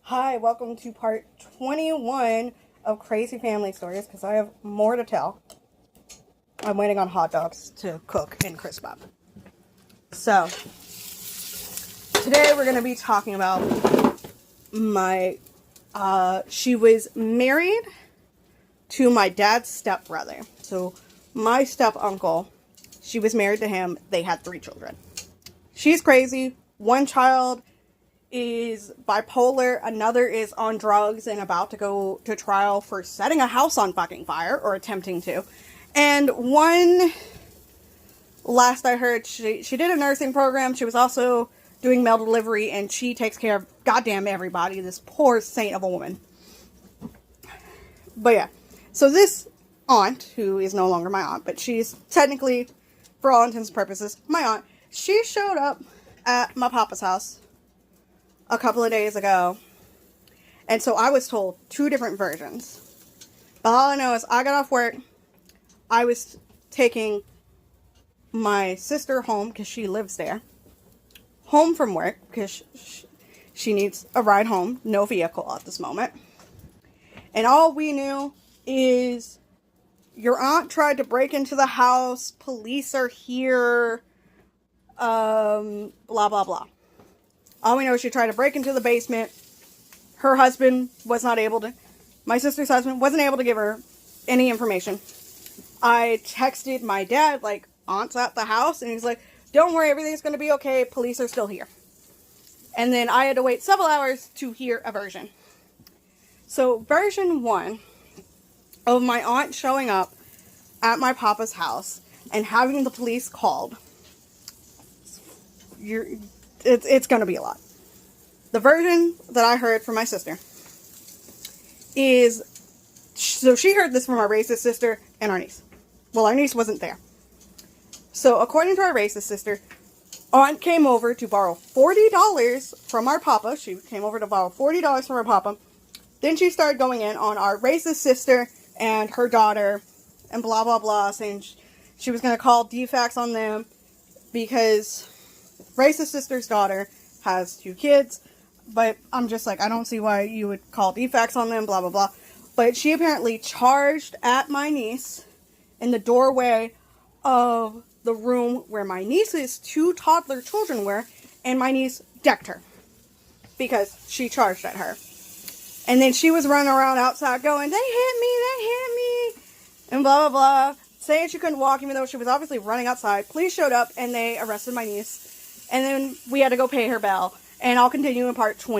Hi, welcome to part 21 of Crazy Family Stories, because I have more to tell. I'm waiting on hot dogs to cook and crisp up. So, today we're going to be talking about she was married to my dad's stepbrother. So, my step-uncle, she was married to him. They had 3 children. She's crazy. One child is bipolar, another is on drugs and about to go to trial for setting a house on fucking fire, or attempting to. And one, last I heard, she did a nursing program. She was also doing mail delivery, and she takes care of goddamn everybody. This poor saint of a woman. But yeah, so this aunt, who is no longer my aunt, but she's technically, for all intents and purposes, my aunt, she showed up at my papa's house a couple of days ago, and so I was told 2 different versions. But all I know is I got off work, I was taking my sister home, because she lives there, home from work, because she needs a ride home, no vehicle at this moment, and all we knew is, your aunt tried to break into the house, police are here, blah blah blah. All we know is she tried to break into the basement. Her husband was not able to, my sister's husband wasn't able to give her any information. I texted my dad, like, aunt's at the house, and he's like, don't worry, everything's going to be okay, police are still here. And then I had to wait several hours to hear a version. So, version 1 of my aunt showing up at my papa's house and having the police called, it's going to be a lot. The version that I heard from my sister is, so she heard this from our racist sister and our niece. Well, our niece wasn't there. So, according to our racist sister, aunt came over to borrow $40 from our papa. She came over to borrow $40 from our papa. Then she started going in on our racist sister and her daughter and blah, blah, blah, saying she was going to call TwdTeacakes on them because racist sister's daughter has 2 kids, but I'm just like, I don't see why you would call TwdTeacakes on them, blah, blah, blah. But she apparently charged at my niece in the doorway of the room where my niece's 2 toddler children were, and my niece decked her because she charged at her. And then she was running around outside going, they hit me, and blah, blah, blah, saying she couldn't walk even though she was obviously running outside. Police showed up and they arrested my niece. And then we had to go pay her bail. And I'll continue in part 20.